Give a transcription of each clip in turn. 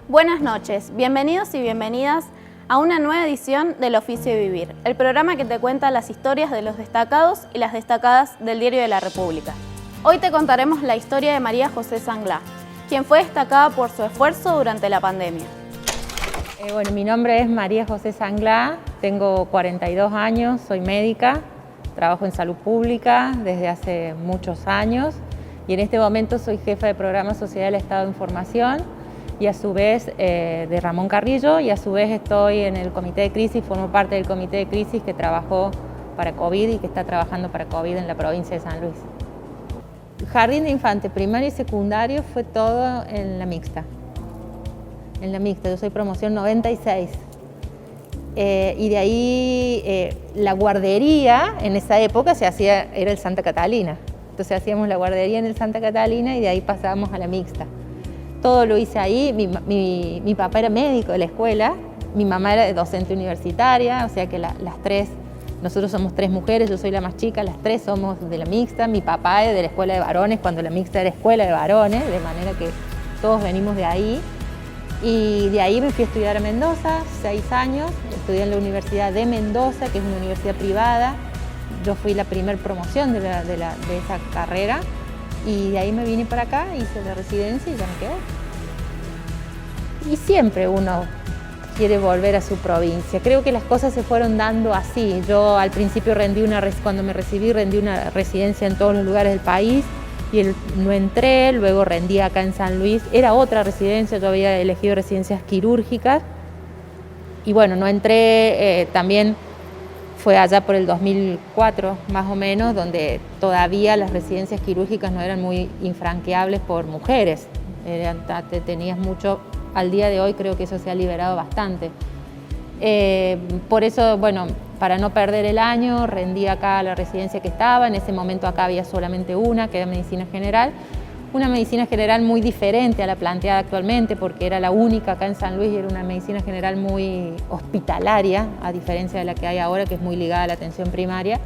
Buenas noches, bienvenidos y bienvenidas a una nueva edición del Oficio de Vivir, el programa que te cuenta las historias de los destacados y las destacadas del Diario de la República. Hoy te contaremos la historia de María José Sanglá, quien fue destacada por su esfuerzo durante la pandemia. Bueno, mi nombre es María José Sanglá, tengo 42 años, soy médica, trabajo en salud pública desde hace muchos años y en este momento soy jefa de programa Sociedad del Estado de Información y a su vez de Ramón Carrillo, y a su vez estoy en el comité de crisis, formo parte del comité de crisis que trabajó para COVID y que está trabajando para COVID en la provincia de San Luis. Jardín de infantes, primario y secundario fue todo en la mixta. En la mixta, yo soy promoción 96. Y de ahí la guardería en esa época se hacía, era el Santa Catalina. Entonces hacíamos la guardería en el Santa Catalina y de ahí pasábamos a la mixta. Todo lo hice ahí, mi papá era médico de la escuela, mi mamá era docente universitaria, o sea que las tres, nosotros somos tres mujeres, yo soy la más chica, las tres somos de la mixta, mi papá es de la escuela de varones, cuando la mixta era escuela de varones, de manera que todos venimos de ahí. Y de ahí me fui a estudiar a Mendoza, 6 años, estudié en la Universidad de Mendoza, que es una universidad privada, yo fui la primer promoción de esa carrera. Y de ahí me vine para acá, hice la residencia y ya me quedé. Y siempre uno quiere volver a su provincia. Creo que las cosas se fueron dando así. Yo al principio cuando me recibí, rendí una residencia en todos los lugares del país y no entré, luego rendí acá en San Luis. Era otra residencia, yo había elegido residencias quirúrgicas. Y bueno, no entré, también fue allá por el 2004 más o menos, donde todavía las residencias quirúrgicas no eran muy infranqueables por mujeres. Tenías mucho, al día de hoy creo que eso se ha liberado bastante. Por eso, bueno, para no perder el año, rendí acá la residencia que estaba. En ese momento acá había solamente una, que era medicina general. Una medicina general muy diferente a la planteada actualmente, porque era la única acá en San Luis y era una medicina general muy hospitalaria, a diferencia de la que hay ahora, que es muy ligada a la atención primaria.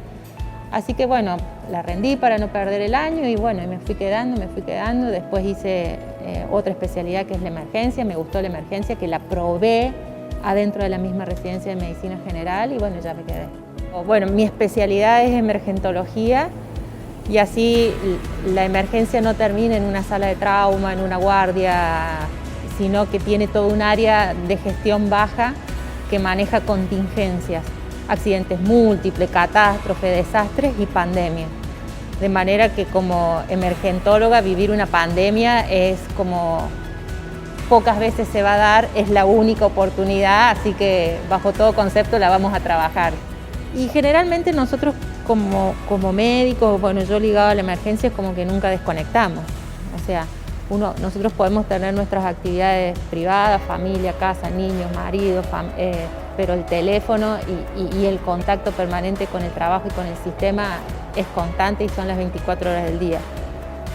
Así que bueno, la rendí para no perder el año y bueno, me fui quedando. Después hice otra especialidad que es la emergencia, me gustó la emergencia, que la probé adentro de la misma residencia de medicina general y bueno, ya me quedé. Bueno, mi especialidad es emergentología. Y así la emergencia no termina en una sala de trauma, en una guardia, sino que tiene todo un área de gestión baja que maneja contingencias, accidentes múltiples, catástrofes, desastres y pandemia. De manera que como emergentóloga vivir una pandemia es como pocas veces se va a dar, es la única oportunidad, así que bajo todo concepto la vamos a trabajar. Y generalmente nosotros como médicos, bueno, yo ligado a la emergencia es como que nunca desconectamos. O sea, nosotros podemos tener nuestras actividades privadas, familia, casa, niños, marido, pero el teléfono y el contacto permanente con el trabajo y con el sistema es constante y son las 24 horas del día.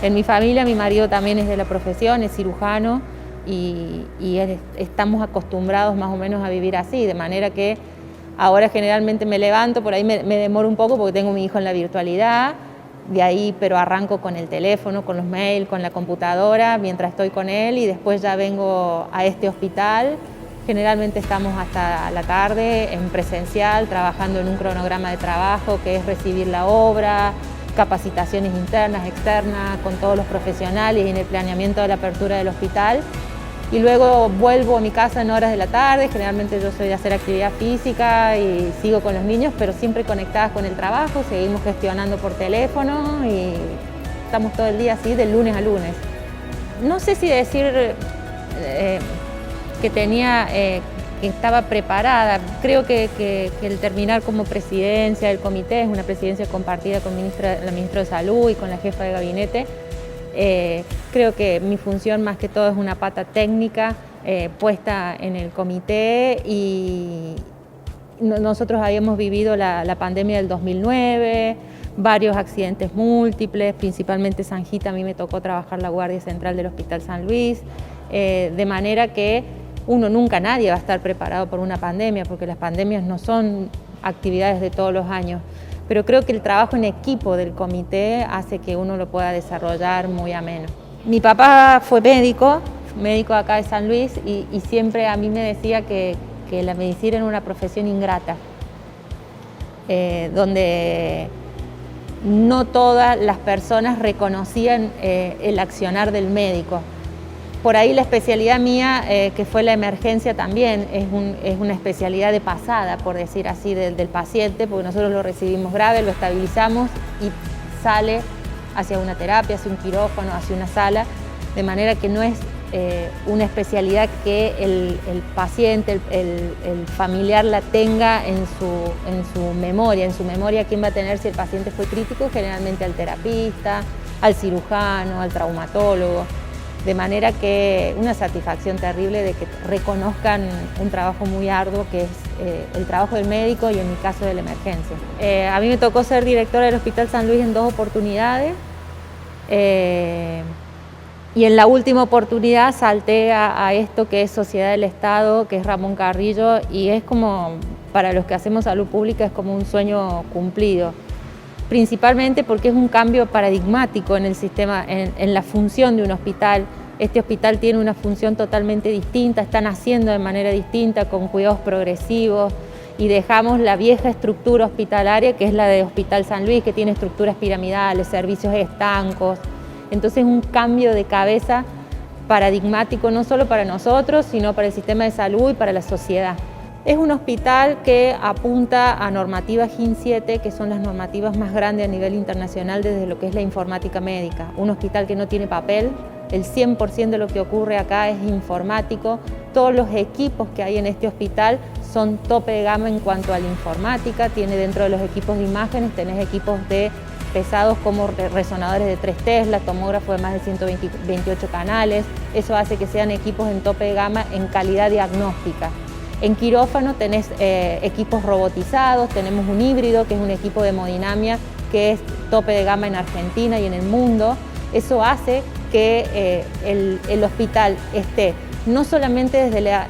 En mi familia, mi marido también es de la profesión, es cirujano y estamos acostumbrados más o menos a vivir así, de manera que ahora generalmente me levanto, por ahí me demoro un poco porque tengo a mi hijo en la virtualidad, de ahí pero arranco con el teléfono, con los mails, con la computadora, mientras estoy con él y después ya vengo a este hospital. Generalmente estamos hasta la tarde en presencial, trabajando en un cronograma de trabajo que es recibir la obra, capacitaciones internas, externas, con todos los profesionales y en el planeamiento de la apertura del hospital. Y luego vuelvo a mi casa en horas de la tarde, generalmente yo soy de hacer actividad física y sigo con los niños, pero siempre conectadas con el trabajo, seguimos gestionando por teléfono y estamos todo el día así, de lunes a lunes. No sé si decir que estaba preparada, creo que el terminar como presidencia del comité, es una presidencia compartida con la ministra de Salud y con la jefa de gabinete. Creo que mi función más que todo es una pata técnica puesta en el comité y nosotros habíamos vivido la pandemia del 2009, varios accidentes múltiples, principalmente San Gita, a mí me tocó trabajar la guardia central del Hospital San Luis, de manera que nadie va a estar preparado por una pandemia porque las pandemias no son actividades de todos los años. Pero creo que el trabajo en equipo del comité hace que uno lo pueda desarrollar muy ameno. Mi papá fue médico, médico acá de San Luis, y siempre a mí me decía que la medicina era una profesión ingrata, donde no todas las personas reconocían el accionar del médico. Por ahí la especialidad mía, que fue la emergencia también, es una especialidad de pasada, por decir así, del paciente, porque nosotros lo recibimos grave, lo estabilizamos y sale hacia una terapia, hacia un quirófano, hacia una sala, de manera que no es una especialidad que el paciente, el familiar la tenga en su memoria, quién va a tener si el paciente fue crítico, generalmente al terapista, al cirujano, al traumatólogo. De manera que una satisfacción terrible de que reconozcan un trabajo muy arduo que es el trabajo del médico y en mi caso de la emergencia. A mí me tocó ser directora del Hospital San Luis en 2 oportunidades y en la última oportunidad salté a esto que es Sociedad del Estado, que es Ramón Carrillo, y es como, para los que hacemos salud pública, es como un sueño cumplido. Principalmente porque es un cambio paradigmático en el sistema, en la función de un hospital. Este hospital tiene una función totalmente distinta, está naciendo de manera distinta, con cuidados progresivos, y dejamos la vieja estructura hospitalaria, que es la de Hospital San Luis, que tiene estructuras piramidales, servicios estancos. Entonces un cambio de cabeza paradigmático no solo para nosotros, sino para el sistema de salud y para la sociedad. Es un hospital que apunta a normativas GIN 7, que son las normativas más grandes a nivel internacional desde lo que es la informática médica. Un hospital que no tiene papel, el 100% de lo que ocurre acá es informático. Todos los equipos que hay en este hospital son tope de gama en cuanto a la informática. Tiene dentro de los equipos de imágenes, tenés equipos de pesados como resonadores de 3 Tesla, tomógrafo de más de 128 canales. Eso hace que sean equipos en tope de gama en calidad diagnóstica. En quirófano tenés equipos robotizados, tenemos un híbrido que es un equipo de hemodinamia que es tope de gama en Argentina y en el mundo. Eso hace que el hospital esté no solamente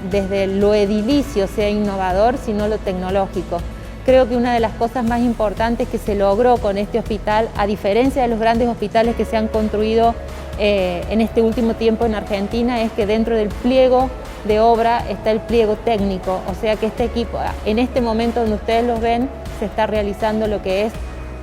desde lo edilicio sea innovador, sino lo tecnológico. Creo que una de las cosas más importantes que se logró con este hospital, a diferencia de los grandes hospitales que se han construido en este último tiempo en Argentina, es que dentro del pliego de obra está el pliego técnico, o sea que este equipo, en este momento donde ustedes los ven, se está realizando lo que es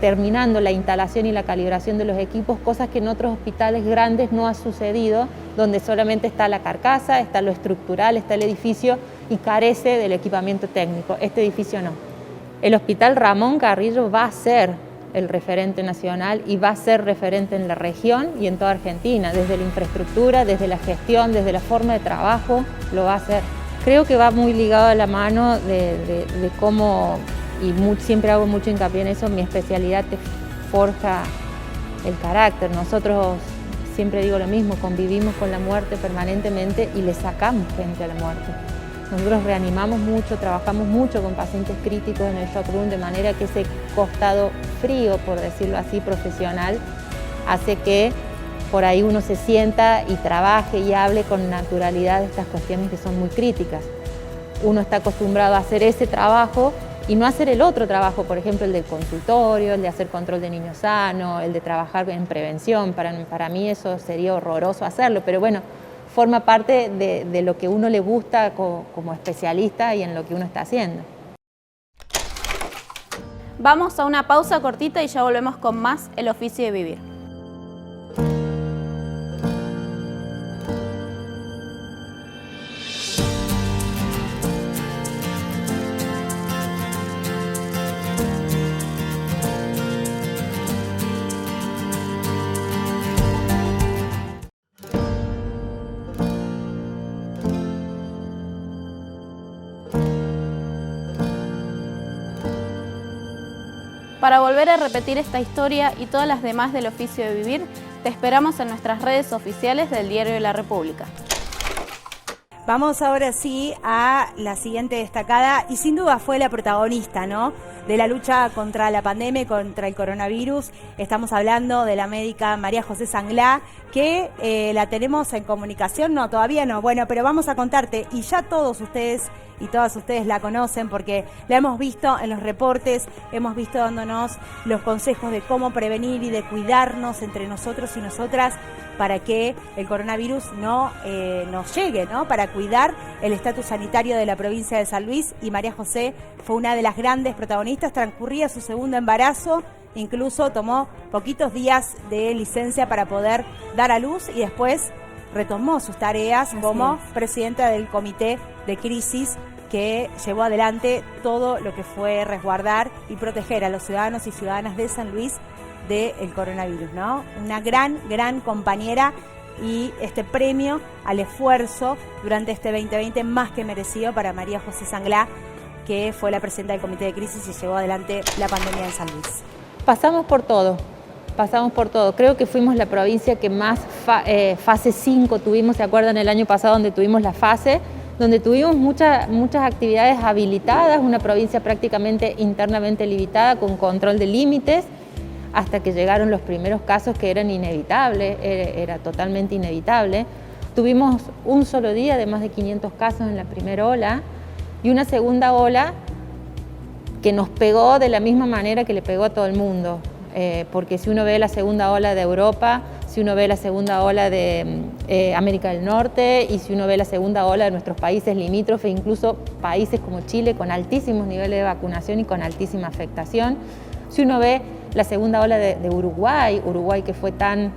terminando la instalación y la calibración de los equipos, cosas que en otros hospitales grandes no ha sucedido, donde solamente está la carcasa, está lo estructural, está el edificio y carece del equipamiento técnico. Este edificio no. El Hospital Ramón Carrillo va a ser el referente nacional y va a ser referente en la región y en toda Argentina, desde la infraestructura, desde la gestión, desde la forma de trabajo, lo va a hacer. Creo que va muy ligado a la mano de cómo, y siempre hago mucho hincapié en eso, mi especialidad te forja el carácter. Nosotros, siempre digo lo mismo, convivimos con la muerte permanentemente y le sacamos gente a la muerte. Nosotros reanimamos mucho, trabajamos mucho con pacientes críticos en el shock room, de manera que ese costado frío, por decirlo así, profesional, hace que por ahí uno se sienta y trabaje y hable con naturalidad de estas cuestiones que son muy críticas. Uno está acostumbrado a hacer ese trabajo y no hacer el otro trabajo, por ejemplo, el del consultorio, el de hacer control de niños sanos, el de trabajar en prevención. Para mí eso sería horroroso hacerlo, pero bueno, forma parte de lo que uno le gusta como especialista y en lo que uno está haciendo. Vamos a una pausa cortita y ya volvemos con más El Oficio de Vivir. Para volver a repetir esta historia y todas las demás del Oficio de Vivir, te esperamos en nuestras redes oficiales del Diario de la República. Vamos ahora sí a la siguiente destacada, y sin duda fue la protagonista, ¿no?, de la lucha contra la pandemia, contra el coronavirus. Estamos hablando de la médica María José Sanglá, que la tenemos en comunicación. No, todavía no. Bueno, pero vamos a contarte, y ya todos ustedes y todas ustedes la conocen porque la hemos visto en los reportes, hemos visto dándonos los consejos de cómo prevenir y de cuidarnos entre nosotros y nosotras para que el coronavirus no nos llegue, ¿no? Para cuidar el estatus sanitario de la provincia de San Luis, y María José fue una de las grandes protagonistas. Transcurría su segundo embarazo, incluso tomó poquitos días de licencia para poder dar a luz y después retomó sus tareas como presidenta del comité de crisis que llevó adelante todo lo que fue resguardar y proteger a los ciudadanos y ciudadanas de San Luis del coronavirus, ¿no? Una gran compañera, y este premio al esfuerzo durante este 2020 más que merecido para María José Sanglá, que fue la presidenta del comité de crisis y llevó adelante la pandemia en San Luis. Pasamos por todo. Creo que fuimos la provincia que más fase 5 tuvimos. ¿Se acuerdan el año pasado donde tuvimos la fase? Donde tuvimos muchas actividades habilitadas, una provincia prácticamente internamente limitada, con control de límites, hasta que llegaron los primeros casos que eran inevitables, era totalmente inevitable. Tuvimos un solo día de más de 500 casos en la primera ola y una segunda ola que nos pegó de la misma manera que le pegó a todo el mundo. Porque si uno ve la segunda ola de Europa, si uno ve la segunda ola de América del Norte y si uno ve la segunda ola de nuestros países limítrofes, incluso países como Chile con altísimos niveles de vacunación y con altísima afectación, si uno ve la segunda ola de Uruguay que fue tan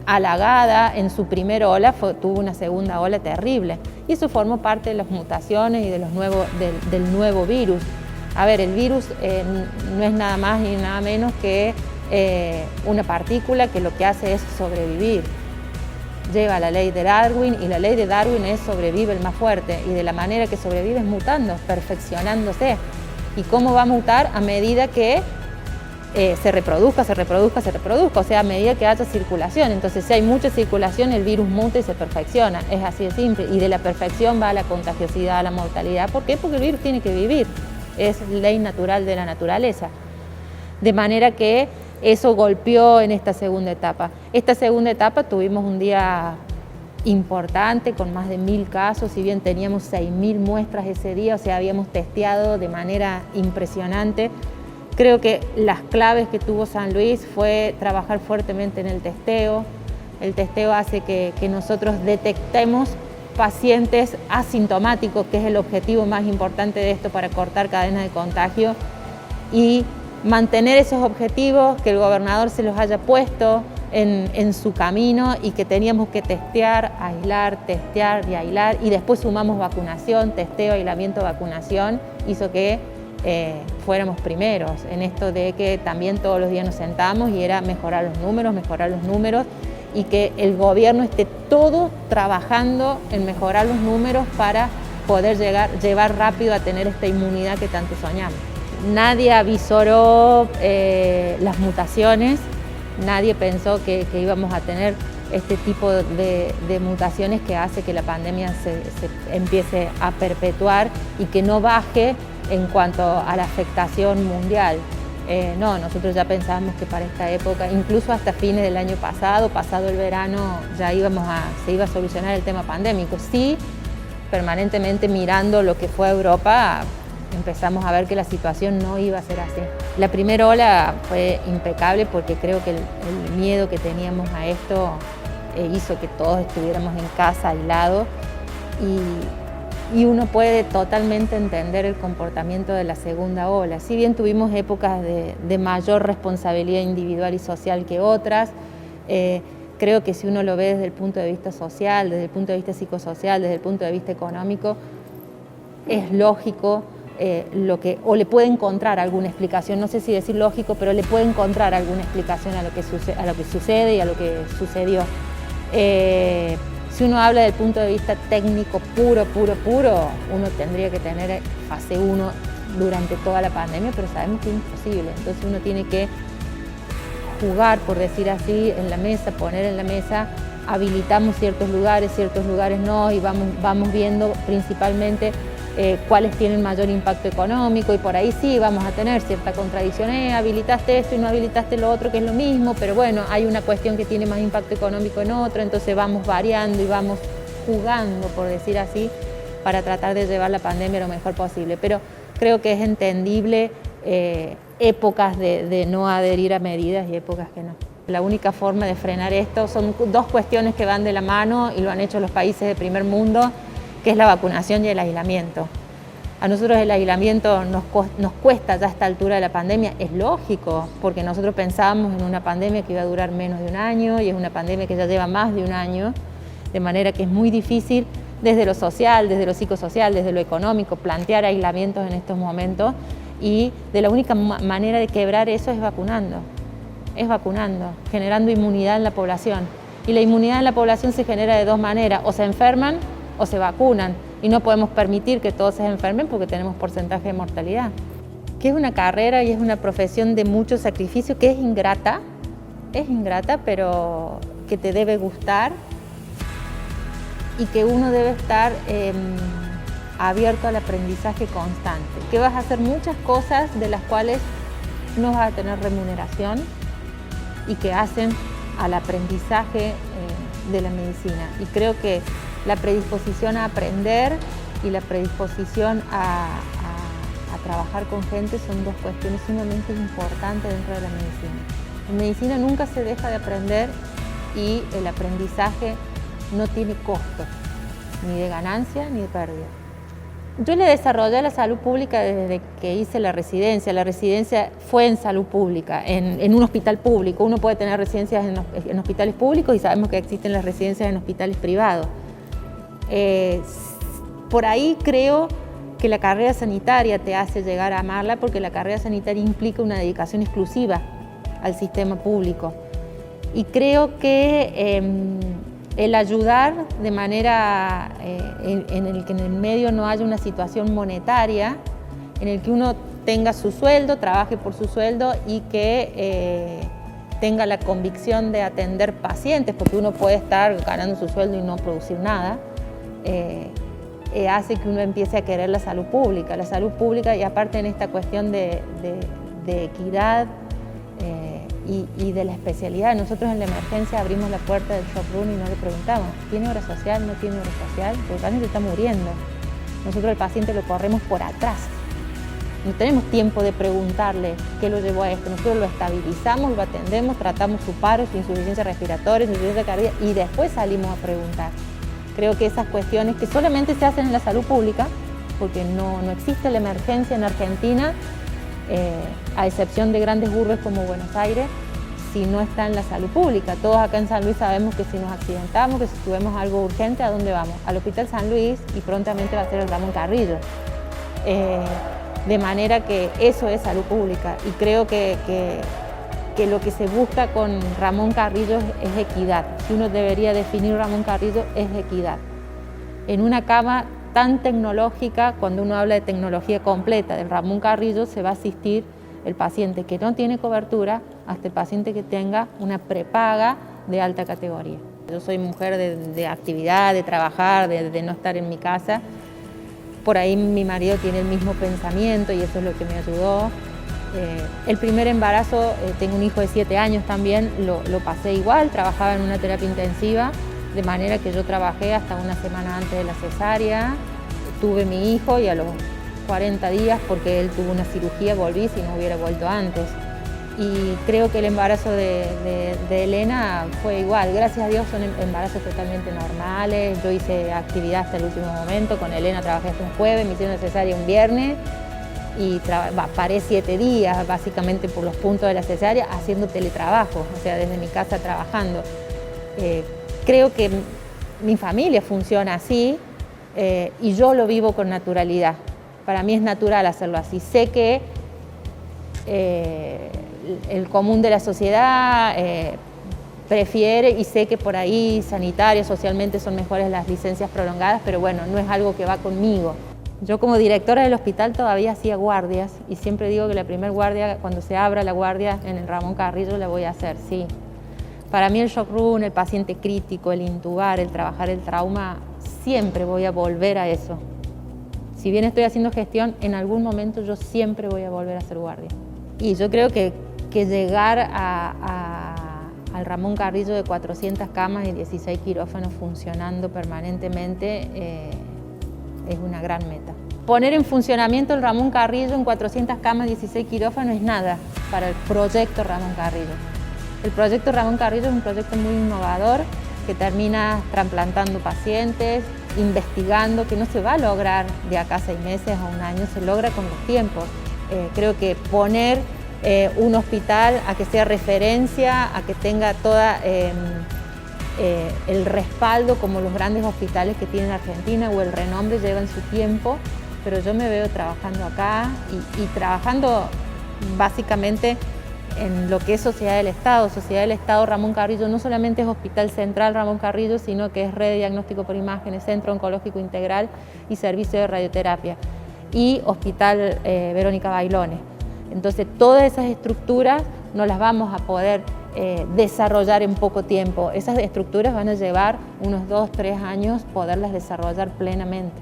halagada en su primera ola, tuvo una segunda ola terrible, y eso formó parte de las mutaciones y de del nuevo virus. A ver, el virus no es nada más ni nada menos que una partícula que lo que hace es sobrevivir. Lleva la ley de Darwin, y la ley de Darwin es sobrevive el más fuerte, y de la manera que sobrevive es mutando, perfeccionándose. ¿Y cómo va a mutar? A medida que se reproduzca, o sea, a medida que haya circulación. Entonces, si hay mucha circulación, el virus muta y se perfecciona. Es así de simple. Y de la perfección va a la contagiosidad, a la mortalidad. ¿Por qué? Porque el virus tiene que vivir. Es ley natural de la naturaleza. De manera que eso golpeó en esta segunda etapa. Esta segunda etapa tuvimos un día importante con más de 1000 casos, si bien teníamos 6000 muestras ese día, o sea, habíamos testeado de manera impresionante. Creo que las claves que tuvo San Luis fue trabajar fuertemente en el testeo. El testeo hace que nosotros detectemos pacientes asintomáticos, que es el objetivo más importante de esto para cortar cadenas de contagio, y mantener esos objetivos, que el gobernador se los haya puesto en su camino, y que teníamos que testear, testear y aislar, y después sumamos vacunación, testeo, aislamiento, vacunación, hizo que fuéramos primeros en esto de que también todos los días nos sentamos y era mejorar los números, y que el gobierno esté todo trabajando en mejorar los números para poder llevar rápido a tener esta inmunidad que tanto soñamos. Nadie avisoró las mutaciones, nadie pensó que íbamos a tener este tipo de mutaciones que hace que la pandemia se empiece a perpetuar y que no baje en cuanto a la afectación mundial. No, nosotros ya pensábamos que para esta época, incluso hasta fines del año pasado el verano, ya se iba a solucionar el tema pandémico. Sí, permanentemente mirando lo que fue Europa, empezamos a ver que la situación no iba a ser así. La primera ola fue impecable porque creo que el miedo que teníamos a esto hizo que todos estuviéramos en casa, aislados, y uno puede totalmente entender el comportamiento de la segunda ola. Si bien tuvimos épocas de mayor responsabilidad individual y social que otras, creo que si uno lo ve desde el punto de vista social, desde el punto de vista psicosocial, desde el punto de vista económico, es lógico o le puede encontrar alguna explicación, no sé si decir lógico, pero le puede encontrar alguna explicación a lo que sucede y a lo que sucedió. Si uno habla del punto de vista técnico puro, uno tendría que tener fase 1 durante toda la pandemia, pero sabemos que es imposible. Entonces uno tiene que jugar, por decir así, en la mesa, poner en la mesa, habilitamos ciertos lugares no, y vamos viendo principalmente cuáles tienen mayor impacto económico, y por ahí sí vamos a tener cierta contradicción, habilitaste esto y no habilitaste lo otro, que es lo mismo, pero bueno, hay una cuestión que tiene más impacto económico en otro, entonces vamos variando y vamos jugando, por decir así, para tratar de llevar la pandemia lo mejor posible. Pero creo que es entendible épocas de no adherir a medidas y épocas que no. La única forma de frenar esto son dos cuestiones que van de la mano y lo han hecho los países de primer mundo, que es la vacunación y el aislamiento. A nosotros el aislamiento nos cuesta ya a esta altura de la pandemia, es lógico, porque nosotros pensábamos en una pandemia que iba a durar menos de un año y es una pandemia que ya lleva más de un año, de manera que es muy difícil desde lo social, desde lo psicosocial, desde lo económico, plantear aislamientos en estos momentos, y de la única manera de quebrar eso es vacunando, generando inmunidad en la población. Y la inmunidad en la población se genera de dos maneras, o se enferman o se vacunan, y no podemos permitir que todos se enfermen porque tenemos porcentaje de mortalidad. Que es una carrera y es una profesión de mucho sacrificio, que es ingrata, pero que te debe gustar y que uno debe estar abierto al aprendizaje constante, que vas a hacer muchas cosas de las cuales no vas a tener remuneración y que hacen al aprendizaje de la medicina. Y creo que la predisposición a aprender y la predisposición a trabajar con gente son dos cuestiones sumamente importantes dentro de la medicina. En medicina nunca se deja de aprender y el aprendizaje no tiene costo, ni de ganancia ni de pérdida. Yo le desarrollé la salud pública desde que hice la residencia. La residencia fue en salud pública, en un hospital público. Uno puede tener residencias en hospitales públicos y sabemos que existen las residencias en hospitales privados. Por ahí creo que la carrera sanitaria te hace llegar a amarla, porque la carrera sanitaria implica una dedicación exclusiva al sistema público. Y creo que el ayudar de manera en el que en el medio no haya una situación monetaria, en el que uno tenga su sueldo, trabaje por su sueldo y que tenga la convicción de atender pacientes, porque uno puede estar ganando su sueldo y no producir nada, hace que uno empiece a querer la salud pública. La salud pública, y aparte en esta cuestión de equidad y de la especialidad. Nosotros en la emergencia abrimos la puerta del shock room y no le preguntamos, ¿tiene obra social? ¿No tiene obra social? Porque el paciente está muriendo. Nosotros al paciente lo corremos por atrás. No tenemos tiempo de preguntarle qué lo llevó a esto. Nosotros lo estabilizamos, lo atendemos, tratamos su paro, su insuficiencia respiratoria, su insuficiencia cardíaca, y después salimos a preguntar. Creo que esas cuestiones que solamente se hacen en la salud pública, porque no existe la emergencia en Argentina, a excepción de grandes urbes como Buenos Aires, si no está en la salud pública. Todos acá en San Luis sabemos que si nos accidentamos, que si tuvimos algo urgente, ¿a dónde vamos? Al Hospital San Luis, y prontamente va a ser el Ramón Carrillo. De manera que eso es salud pública, y creo que lo que se busca con Ramón Carrillo es equidad. Si uno debería definir Ramón Carrillo, es equidad. En una cama tan tecnológica, cuando uno habla de tecnología completa del Ramón Carrillo, se va a asistir el paciente que no tiene cobertura hasta el paciente que tenga una prepaga de alta categoría. Yo soy mujer de actividad, de trabajar, de no estar en mi casa. Por ahí mi marido tiene el mismo pensamiento y eso es lo que me ayudó. El primer embarazo, tengo un hijo de 7 años también, lo pasé igual, trabajaba en una terapia intensiva, de manera que yo trabajé hasta una semana antes de la cesárea, tuve mi hijo y a los 40 días, porque él tuvo una cirugía, volví si no hubiera vuelto antes. Y creo que el embarazo de Elena fue igual, gracias a Dios son embarazos totalmente normales. Yo hice actividad hasta el último momento, con Elena trabajé hasta un jueves, me hicieron cesárea un viernes y paré 7 días básicamente por los puntos de la cesárea haciendo teletrabajo, o sea, desde mi casa trabajando. Creo que mi familia funciona así y yo lo vivo con naturalidad. Para mí es natural hacerlo así. Sé que el común de la sociedad prefiere, y sé que por ahí sanitario, socialmente son mejores las licencias prolongadas, pero bueno, no es algo que va conmigo. Yo como directora del hospital todavía hacía guardias y siempre digo que la primera guardia, cuando se abra la guardia en el Ramón Carrillo, la voy a hacer, sí. Para mí el shock room, el paciente crítico, el intubar, el trabajar el trauma, siempre voy a volver a eso. Si bien estoy haciendo gestión, en algún momento yo siempre voy a volver a hacer guardia. Y yo creo que llegar al Ramón Carrillo de 400 camas y 16 quirófanos funcionando permanentemente es una gran meta. Poner en funcionamiento el Ramón Carrillo en 400 camas, 16 quirófanos es nada para el proyecto Ramón Carrillo. El proyecto Ramón Carrillo es un proyecto muy innovador que termina trasplantando pacientes, investigando, que no se va a lograr de acá a 6 meses a 1 año, se logra con los tiempos. Creo que poner un hospital a que sea referencia, a que tenga toda el respaldo como los grandes hospitales que tiene Argentina o el renombre llevan su tiempo, pero yo me veo trabajando acá y trabajando básicamente en lo que es Sociedad del Estado. Sociedad del Estado Ramón Carrillo no solamente es Hospital Central Ramón Carrillo, sino que es Red de Diagnóstico por Imágenes, Centro Oncológico Integral y Servicio de Radioterapia y Hospital Verónica Bailone. Entonces todas esas estructuras no las vamos a poder desarrollar en poco tiempo. Esas estructuras van a llevar unos 2-3 años poderlas desarrollar plenamente.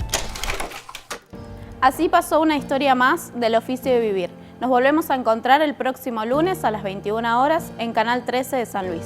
Así pasó una historia más del oficio de vivir. Nos volvemos a encontrar el próximo lunes a las 21 horas en Canal 13 de San Luis.